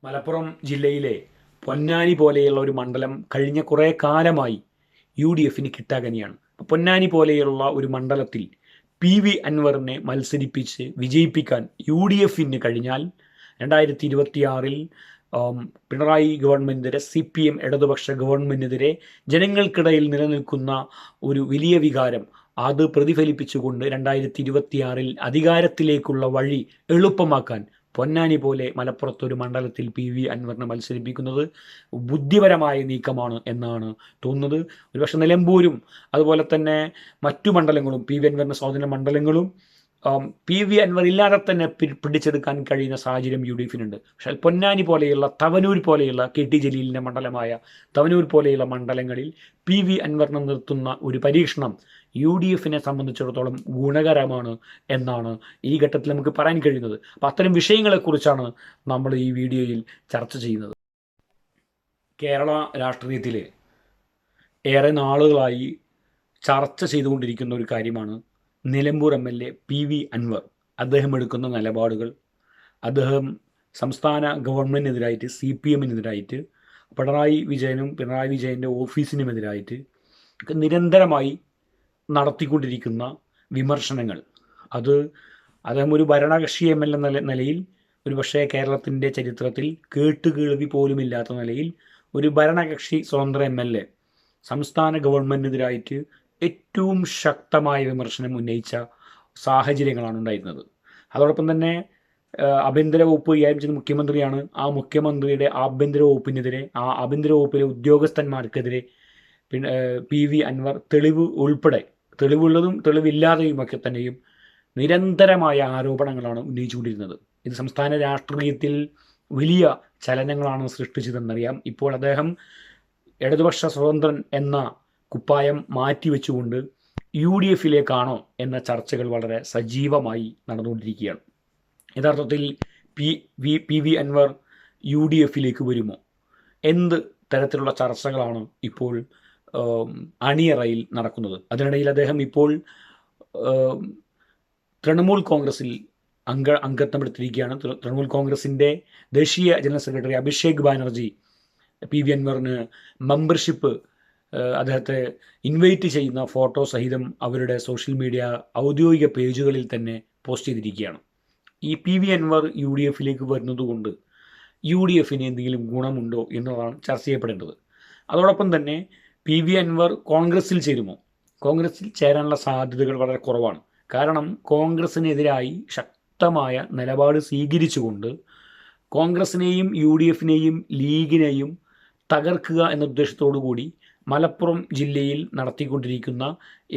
മലപ്പുറം ജില്ലയിലെ പൊന്നാനി പോലെയുള്ള ഒരു മണ്ഡലം കഴിഞ്ഞ കുറേ കാലമായി UDFന് കിട്ടാകനിയാണ്. പൊന്നാനി പോലെയുള്ള ഒരു മണ്ഡലത്തിൽ PV അൻവറിനെ മത്സരിപ്പിച്ച് വിജയിപ്പിക്കാൻ UDFന് കഴിഞ്ഞാൽ 2026 പിണറായി ഗവൺമെൻറ്റിനെതിരെ CPM ഇടതുപക്ഷ ഗവൺമെൻറ്റിനെതിരെ ജനങ്ങൾക്കിടയിൽ നിലനിൽക്കുന്ന ഒരു വലിയ വികാരം അത് പ്രതിഫലിപ്പിച്ചുകൊണ്ട് 2026 അധികാരത്തിലേക്കുള്ള വഴി എളുപ്പമാക്കാൻ പൊന്നാനി പോലെ മലപ്പുറത്തൊരു മണ്ഡലത്തിൽ PV അൻവറിനെ മത്സരിപ്പിക്കുന്നത് ബുദ്ധിപരമായ നീക്കമാണ് എന്നാണ് തോന്നുന്നത്. ഒരുപക്ഷെ നിലമ്പൂരും അതുപോലെ തന്നെ മറ്റു മണ്ഡലങ്ങളും PV അൻവറിൻ്റെ സ്വാധീന മണ്ഡലങ്ങളും PV അൻവർ ഇല്ലാതെ തന്നെ പിടിച്ചെടുക്കാൻ കഴിയുന്ന സാഹചര്യം UDFനുണ്ട്. പക്ഷേ പൊന്നാനി പോലെയുള്ള തവനൂർ പോലെയുള്ള KT ജലീലിൻ്റെ മണ്ഡലമായ തവനൂർ പോലെയുള്ള മണ്ഡലങ്ങളിൽ PV അൻവറിനെ നിർത്തുന്ന ഒരു പരീക്ഷണം UDFനെ സംബന്ധിച്ചിടത്തോളം ഗുണകരമാണ് എന്നാണ് ഈ ഘട്ടത്തിൽ നമുക്ക് പറയാൻ കഴിയുന്നത്. അപ്പോൾ അത്തരം വിഷയങ്ങളെക്കുറിച്ചാണ് നമ്മൾ ഈ വീഡിയോയിൽ ചർച്ച ചെയ്യുന്നത്. കേരള രാഷ്ട്രീയത്തിൽ ഏറെ നാളുകളായി ചർച്ച ചെയ്തുകൊണ്ടിരിക്കുന്ന ഒരു കാര്യമാണ് നിലമ്പൂർ MLA PV അൻവർ. അദ്ദേഹം എടുക്കുന്ന നിലപാടുകൾ, അദ്ദേഹം സംസ്ഥാന ഗവൺമെൻറ്റിനെതിരായിട്ട് CPMനെതിരായിട്ട് പിണറായി വിജയൻ്റെ ഓഫീസിനുമെതിരായിട്ട് നിരന്തരമായി നടത്തിക്കൊണ്ടിരിക്കുന്ന വിമർശനങ്ങൾ, അത് അദ്ദേഹം ഒരു ഭരണകക്ഷി MLA എന്ന നിലയിൽ ഒരുപക്ഷെ കേരളത്തിൻ്റെ ചരിത്രത്തിൽ കേട്ടുകേൾവി പോലുമില്ലാത്ത നിലയിൽ ഒരു ഭരണകക്ഷി സ്വതന്ത്ര MLA സംസ്ഥാന ഗവൺമെൻറ്റിനെതിരായിട്ട് ഏറ്റവും ശക്തമായ വിമർശനം ഉന്നയിച്ച സാഹചര്യങ്ങളാണ് ഉണ്ടായിരുന്നത്. അതോടൊപ്പം തന്നെ ആഭ്യന്തര വകുപ്പ് കൈകാര്യം ചെയ്യുന്ന മുഖ്യമന്ത്രിയാണ്. ആ മുഖ്യമന്ത്രിയുടെ ആഭ്യന്തര വകുപ്പിനെതിരെ, ആ ആഭ്യന്തര വകുപ്പിലെ ഉദ്യോഗസ്ഥന്മാർക്കെതിരെ PV അൻവർ തെളിവ് ഉൾപ്പെടെ, തെളിവുള്ളതും തെളിവില്ലാതെയുമൊക്കെ തന്നെയും നിരന്തരമായ ആരോപണങ്ങളാണ് ഉന്നയിച്ചുകൊണ്ടിരുന്നത്. ഇത് സംസ്ഥാന രാഷ്ട്രീയത്തിൽ വലിയ ചലനങ്ങളാണ് സൃഷ്ടിച്ചതെന്നറിയാം. ഇപ്പോൾ അദ്ദേഹം ഇടതുപക്ഷ സ്വതന്ത്രൻ എന്ന കുപ്പായം മാറ്റിവെച്ചുകൊണ്ട് UDFിലേക്കാണോ എന്ന ചർച്ചകൾ വളരെ സജീവമായി നടന്നുകൊണ്ടിരിക്കുകയാണ്. യഥാർത്ഥത്തിൽ PV അൻവർ UDFിലേക്ക് വരുമോ? എന്ത് തരത്തിലുള്ള ചർച്ചകളാണ് ഇപ്പോൾ അണിയറയിൽ നടക്കുന്നത്? അതിനിടയിൽ അദ്ദേഹം ഇപ്പോൾ തൃണമൂൽ കോൺഗ്രസിൽ അംഗത്വം എടുത്തിരിക്കുകയാണ്. തൃണമൂൽ കോൺഗ്രസിൻ്റെ ദേശീയ general secretary Abhishek Banerjee PV അൻവറിന് മെമ്പർഷിപ്പ് അദ്ദേഹത്തെ ഇൻവൈറ്റ് ചെയ്യുന്ന ഫോട്ടോ സഹിതം അവരുടെ സോഷ്യൽ മീഡിയ ഔദ്യോഗിക പേജുകളിൽ തന്നെ പോസ്റ്റ് ചെയ്തിരിക്കുകയാണ്. ഈ PV അൻവർ UDFിലേക്ക് വരുന്നതുകൊണ്ട് UDFന് എന്തെങ്കിലും ഗുണമുണ്ടോ എന്നതാണ് ചർച്ച ചെയ്യപ്പെടേണ്ടത്. അതോടൊപ്പം തന്നെ PV അൻവർ കോൺഗ്രസിൽ ചേരുമോ? കോൺഗ്രസിൽ ചേരാനുള്ള സാധ്യതകൾ വളരെ കുറവാണ്. കാരണം കോൺഗ്രസിനെതിരായി ശക്തമായ നിലപാട് സ്വീകരിച്ചുകൊണ്ട് കോൺഗ്രസിനെയും UDFനെയും ലീഗിനെയും തകർക്കുക എന്ന ഉദ്ദേശത്തോടു കൂടി മലപ്പുറം ജില്ലയിൽ നടത്തിക്കൊണ്ടിരിക്കുന്ന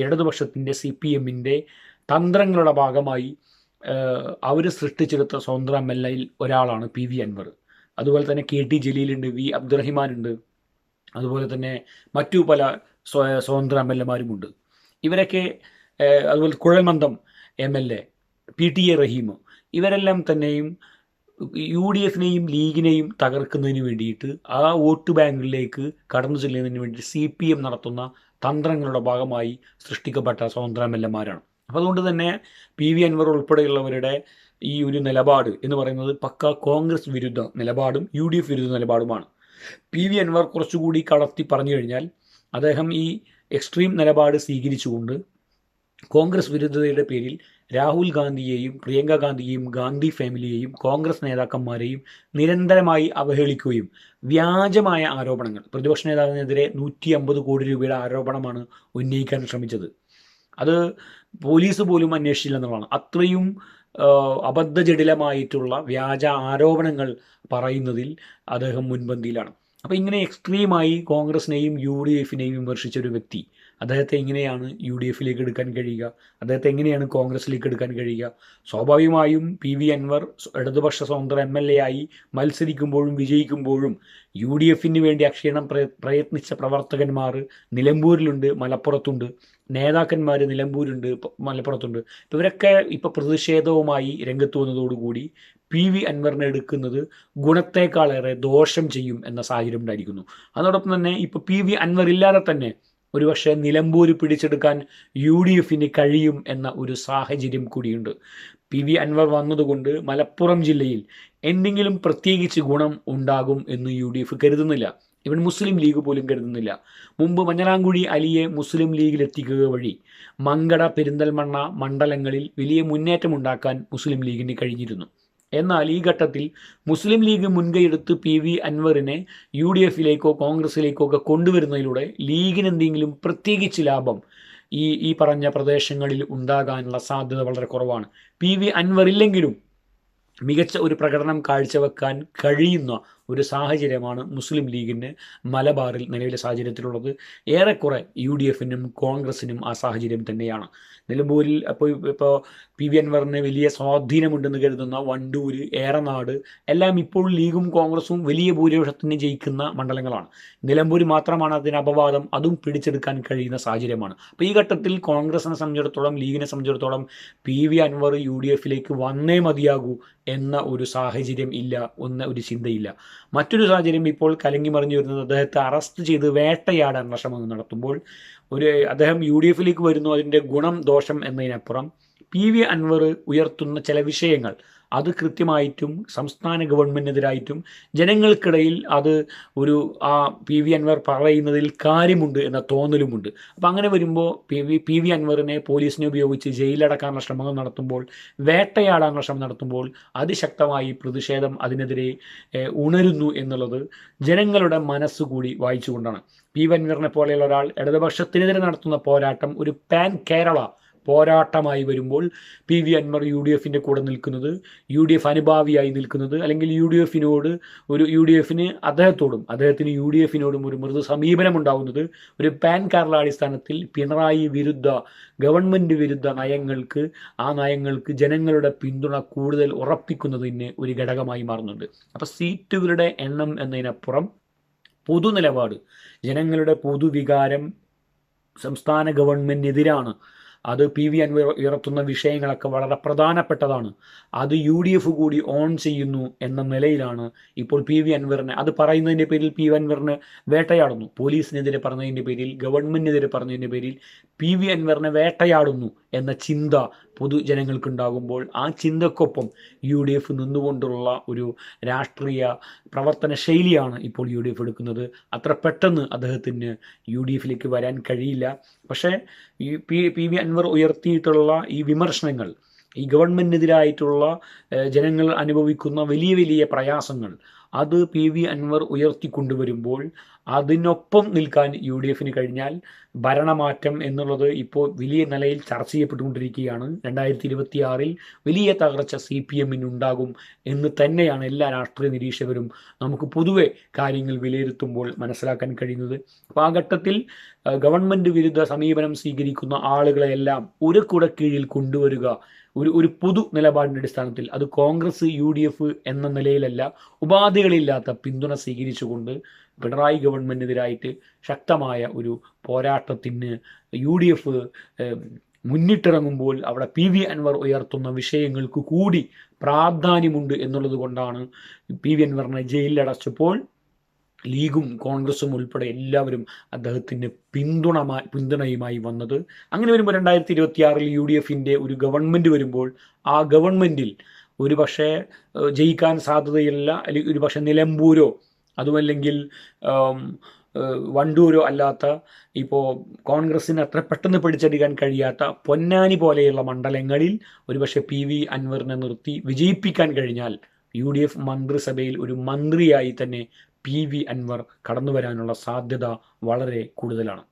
ഇടതുപക്ഷത്തിൻ്റെ CPMൻ്റെ തന്ത്രങ്ങളുടെ ഭാഗമായി അവർ സൃഷ്ടിച്ചെടുത്ത സ്വതന്ത്ര MLAയിൽ ഒരാളാണ് PV അൻവർ. അതുപോലെ തന്നെ KT ജലീലുണ്ട്, V അബ്ദുറഹിമാനുണ്ട്, അതുപോലെ തന്നെ മറ്റു പല സ്വതന്ത്ര MLAമാരുമുണ്ട്. ഇവരൊക്കെ, അതുപോലെ കുഴൽമന്ദം MLA PTA റഹീം, ഇവരെല്ലാം തന്നെയും UDFനെയും ലീഗിനെയും തകർക്കുന്നതിന് വേണ്ടിയിട്ട്, ആ വോട്ട് ബാങ്കിലേക്ക് കടന്നു ചെല്ലുന്നതിന് വേണ്ടി CPM നടത്തുന്ന തന്ത്രങ്ങളുടെ ഭാഗമായി സൃഷ്ടിക്കപ്പെട്ട സ്വതന്ത്ര MLAമാരാണ്. അപ്പോൾ അതുകൊണ്ട് തന്നെ PV അൻവർ ഉൾപ്പെടെയുള്ളവരുടെ ഈ ഒരു നിലപാട് എന്ന് പറയുന്നത് പക്ക കോൺഗ്രസ് വിരുദ്ധ നിലപാടും UDF വിരുദ്ധ നിലപാടുമാണ്. PV അൻവർ കുറച്ചുകൂടി കടത്തി പറഞ്ഞു കഴിഞ്ഞാൽ അദ്ദേഹം ഈ എക്സ്ട്രീം നിലപാട് സ്വീകരിച്ചുകൊണ്ട് കോൺഗ്രസ് വിരുദ്ധതയുടെ പേരിൽ രാഹുൽ ഗാന്ധിയെയും പ്രിയങ്ക ഗാന്ധിയെയും ഗാന്ധി ഫാമിലിയെയും കോൺഗ്രസ് നേതാക്കന്മാരെയും നിരന്തരമായി അവഹേളിക്കുകയും വ്യാജമായ ആരോപണങ്ങൾ, പ്രതിപക്ഷ നേതാവിനെതിരെ 150 കോടി രൂപയുടെ ആരോപണമാണ് ഉന്നയിക്കാൻ ശ്രമിച്ചത്. അത് പോലീസ് പോലും അന്വേഷിച്ചില്ല എന്നുള്ളതാണ്. അത്രയും അബദ്ധജടിലമായിട്ടുള്ള വ്യാജ ആരോപണങ്ങൾ പറയുന്നതിൽ അദ്ദേഹം മുൻപന്തിയിലാണ്. അപ്പോൾ ഇങ്ങനെ എക്സ്ട്രീമായി കോൺഗ്രസിനെയും UDFനെയും വിമർശിച്ച ഒരു വ്യക്തി, അദ്ദേഹത്തെ എങ്ങനെയാണ് UDFിലേക്ക് എടുക്കാൻ കഴിയുക? അദ്ദേഹത്തെ എങ്ങനെയാണ് കോൺഗ്രസിലേക്ക് എടുക്കാൻ കഴിയുക? സ്വാഭാവികമായും PV അൻവർ ഇടതുപക്ഷ സ്വതന്ത്ര MLA ആയി മത്സരിക്കുമ്പോഴും വിജയിക്കുമ്പോഴും UDFന് വേണ്ടി അക്ഷീണം പ്രയത്നിച്ച പ്രവർത്തകന്മാർ നിലമ്പൂരിലുണ്ട്, മലപ്പുറത്തുണ്ട്, നേതാക്കന്മാർ നിലമ്പൂരുണ്ട്, മലപ്പുറത്തുണ്ട്. ഇവരൊക്കെ ഇപ്പോൾ പ്രതിഷേധവുമായി രംഗത്ത് വന്നതോടുകൂടി PV അൻവറിനെ എടുക്കുന്നത് ഗുണത്തേക്കാളേറെ ദോഷം ചെയ്യും എന്ന സാഹചര്യം ഉണ്ടായിരിക്കുന്നു. അതോടൊപ്പം തന്നെ ഇപ്പോൾ PV അൻവർ ഇല്ലാതെ തന്നെ ഒരുപക്ഷെ നിലമ്പൂർ പിടിച്ചെടുക്കാൻ UDFന് കഴിയും എന്ന ഒരു സാഹചര്യം കൂടിയുണ്ട്. PV അൻവർ വന്നതുകൊണ്ട് മലപ്പുറം ജില്ലയിൽ എന്തെങ്കിലും പ്രത്യേകിച്ച് ഗുണം ഉണ്ടാകും എന്ന് UDF കരുതുന്നില്ല. ഇവൻ മുസ്ലിം ലീഗ് പോലും കരുതുന്നില്ല. മുമ്പ് മഞ്ഞളാംകുഴി അലിയെ മുസ്ലിം ലീഗിലെത്തിക്കുക വഴി മങ്കട, പെരിന്തൽമണ്ണ മണ്ഡലങ്ങളിൽ വലിയ മുന്നേറ്റമുണ്ടാക്കാൻ മുസ്ലിം ലീഗിന് കഴിഞ്ഞിരുന്നു. എന്നാൽ ഈ ഘട്ടത്തിൽ മുസ്ലിം ലീഗ് മുൻകൈയെടുത്ത് PV അൻവറിനെ UDFിലേക്കോ കോൺഗ്രസിലേക്കോ ഒക്കെ കൊണ്ടുവരുന്നതിലൂടെ ലീഗിന് എന്തെങ്കിലും പ്രത്യേകിച്ച് ലാഭം ഈ പറഞ്ഞ പ്രദേശങ്ങളിൽ ഉണ്ടാകാനുള്ള സാധ്യത വളരെ കുറവാണ്. PV അൻവർ ഇല്ലെങ്കിലും മികച്ച ഒരു പ്രകടനം കാഴ്ചവെക്കാൻ കഴിയുന്ന ഒരു സാഹചര്യമാണ് മുസ്ലിം ലീഗിന് മലബാറിൽ നിലവിലെ സാഹചര്യത്തിലുള്ളത്. ഏറെക്കുറെ UDFിനും കോൺഗ്രസിനും ആ സാഹചര്യം തന്നെയാണ്. നിലമ്പൂരിൽ ഇപ്പോൾ PV അൻവറിന് വലിയ സ്വാധീനമുണ്ടെന്ന് കരുതുന്ന വണ്ടൂർ, ഏറനാട് എല്ലാം ഇപ്പോൾ ലീഗും കോൺഗ്രസും വലിയ ഭൂരിപക്ഷത്തിന് ജയിക്കുന്ന മണ്ഡലങ്ങളാണ്. നിലമ്പൂർ മാത്രമാണ് അതിന് അപവാദം, അതും പിടിച്ചെടുക്കാൻ കഴിയുന്ന സാഹചര്യമാണ്. അപ്പോൾ ഈ ഘട്ടത്തിൽ കോൺഗ്രസിനെ സംബന്ധിച്ചിടത്തോളം, ലീഗിനെ സംബന്ധിച്ചിടത്തോളം PV അൻവർ UDFിലേക്ക് വന്നേ മതിയാകൂ എന്ന ഒരു സാഹചര്യം ഇല്ല, ഒരു ചിന്തയില്ല. മറ്റൊരു സാഹചര്യം ഇപ്പോൾ കലങ്ങി മറിഞ്ഞു വരുന്നത് അദ്ദേഹത്തെ അറസ്റ്റ് ചെയ്ത് വേട്ടയാടാനുള്ള ശ്രമം നടത്തുമ്പോൾ അദ്ദേഹം UDFിലേക്ക് വരുന്നു. അതിൻ്റെ ഗുണം ദോഷം എന്നതിനപ്പുറം PV അൻവർ ഉയർത്തുന്ന ചില വിഷയങ്ങൾ അത് കൃത്യമായിട്ടും സംസ്ഥാന ഗവൺമെൻറ്റിനെതിരായിട്ടും ജനങ്ങൾക്കിടയിൽ അത് PV അൻവർ പറയുന്നതിൽ കാര്യമുണ്ട് എന്ന തോന്നലുമുണ്ട്. അപ്പം അങ്ങനെ വരുമ്പോൾ PV അൻവറിനെ പോലീസിനെ ഉപയോഗിച്ച് ജയിലടക്കാനുള്ള ശ്രമങ്ങൾ നടത്തുമ്പോൾ, വേട്ടയാടാനുള്ള ശ്രമം നടത്തുമ്പോൾ അതിശക്തമായി പ്രതിഷേധം അതിനെതിരെ ഉണരുന്നു എന്നുള്ളത് ജനങ്ങളുടെ മനസ്സുകൂടി വായിച്ചുകൊണ്ടാണ്. PV അൻവറിനെ പോലെയുള്ള ഒരാൾ ഇടതുപക്ഷത്തിനെതിരെ നടത്തുന്ന പോരാട്ടം ഒരു പാൻ കേരള പോരാട്ടമായി വരുമ്പോൾ PV അൻവർ UDFിൻ്റെ കൂടെ നിൽക്കുന്നത്, UDF അനുഭാവിയായി നിൽക്കുന്നത്, അല്ലെങ്കിൽ UDFിന് അദ്ദേഹത്തിന് UDFിനോടും ഒരു മൃദു സമീപനം ഉണ്ടാവുന്നത് ഒരു പാൻ കേരള അടിസ്ഥാനത്തിൽ പിണറായി വിരുദ്ധ, ഗവൺമെൻറ് വിരുദ്ധ ആ നയങ്ങൾക്ക് ജനങ്ങളുടെ പിന്തുണ കൂടുതൽ ഉറപ്പിക്കുന്നതിന് ഒരു ഘടകമായി മാറുന്നുണ്ട്. അപ്പോൾ സീറ്റുകളുടെ എണ്ണം എന്നതിനപ്പുറം പൊതുനിലപാട്, ജനങ്ങളുടെ പൊതുവികാരം സംസ്ഥാന ഗവൺമെൻറ്റിനെതിരാണ്. അത് PV അൻവർ ഉയർത്തുന്ന വിഷയങ്ങളൊക്കെ വളരെ പ്രധാനപ്പെട്ടതാണ്. അത് UDF കൂടി ഓൺ ചെയ്യുന്നു എന്ന നിലയിലാണ് ഇപ്പോൾ PV അൻവറിനെ, അത് പറയുന്നതിൻ്റെ പേരിൽ PV അൻവറിനെ വേട്ടയാടുന്നു, പോലീസിനെതിരെ പറഞ്ഞതിൻ്റെ പേരിൽ, ഗവൺമെൻറ്റിനെതിരെ പറഞ്ഞതിൻ്റെ പേരിൽ PV അൻവറിനെ വേട്ടയാടുന്നു എന്ന ചിന്ത പൊതുജനങ്ങൾക്കുണ്ടാകുമ്പോൾ ആ ചിന്തക്കൊപ്പം UDF നിന്നുകൊണ്ടുള്ള ഒരു രാഷ്ട്രീയ പ്രവർത്തന ശൈലിയാണ് ഇപ്പോൾ UDF എടുക്കുന്നത്. അത്ര പെട്ടെന്ന് അദ്ദേഹത്തിന് UDFിലേക്ക് വരാൻ കഴിയില്ല. പക്ഷേ ഈ PV അൻവർ ഉയർത്തിയിട്ടുള്ള ഈ വിമർശനങ്ങൾ, ഈ ഗവൺമെൻറ്റിനെതിരായിട്ടുള്ള ജനങ്ങൾ അനുഭവിക്കുന്ന വലിയ വലിയ പ്രയാസങ്ങൾ, അത് PV അൻവർ ഉയർത്തിക്കൊണ്ടുവരുമ്പോൾ അതിനൊപ്പം നിൽക്കാൻ UDFിന് കഴിഞ്ഞാൽ ഭരണമാറ്റം എന്നുള്ളത് ഇപ്പോൾ വലിയ നിലയിൽ ചർച്ച ചെയ്യപ്പെട്ടുകൊണ്ടിരിക്കുകയാണ്. 2026 വലിയ തകർച്ച CPMനുണ്ടാകും എന്ന് തന്നെയാണ് എല്ലാ രാഷ്ട്രീയ നിരീക്ഷകരും നമുക്ക് പൊതുവെ കാര്യങ്ങൾ വിലയിരുത്തുമ്പോൾ മനസ്സിലാക്കാൻ കഴിയുന്നത്. അപ്പോൾ ആ ഘട്ടത്തിൽ ഗവൺമെൻറ് വിരുദ്ധ സമീപനം സ്വീകരിക്കുന്ന ആളുകളെല്ലാം ഒരു കുട കീഴിൽ കൊണ്ടുവരിക, ഒരു പൊതു നിലപാടിൻ്റെ അടിസ്ഥാനത്തിൽ, അത് കോൺഗ്രസ് UDF എന്ന നിലയിലല്ല, ഉപാധികളില്ലാത്ത പിന്തുണ സ്വീകരിച്ചുകൊണ്ട് പിണറായി ഗവൺമെൻറ്റിനെതിരായിട്ട് ശക്തമായ ഒരു പോരാട്ടത്തിന് UDF മുന്നിട്ടിറങ്ങുമ്പോൾ അവിടെ PV അൻവർ ഉയർത്തുന്ന വിഷയങ്ങൾക്ക് കൂടി പ്രാധാന്യമുണ്ട് എന്നുള്ളത് കൊണ്ടാണ് PV അൻവറിനെ ജയിലിലടച്ചപ്പോൾ ലീഗും കോൺഗ്രസും ഉൾപ്പെടെ എല്ലാവരും അദ്ദേഹത്തിന് പിന്തുണയുമായി വന്നത്. അങ്ങനെ വരുമ്പോൾ 2026 UDFിൻ്റെ ഒരു ഗവൺമെൻറ് വരുമ്പോൾ ആ ഗവൺമെൻറ്റിൽ ഒരു പക്ഷേ ജയിക്കാൻ സാധ്യതയില്ല, അല്ലെങ്കിൽ ഒരു പക്ഷേ നിലമ്പൂരോ അതുമല്ലെങ്കിൽ വണ്ടൂരോ അല്ലാത്ത, ഇപ്പോൾ കോൺഗ്രസിന് അത്ര പെട്ടെന്ന് പിടിച്ചെടുക്കാൻ കഴിയാത്ത പൊന്നാനി പോലെയുള്ള മണ്ഡലങ്ങളിൽ ഒരുപക്ഷെ PV അൻവറിനെ നിർത്തി വിജയിപ്പിക്കാൻ കഴിഞ്ഞാൽ UDF മന്ത്രിസഭയിൽ ഒരു മന്ത്രിയായി തന്നെ PV അൻവർ കടന്നു വരാനുള്ള സാധ്യത വളരെ കൂടുതലാണ്.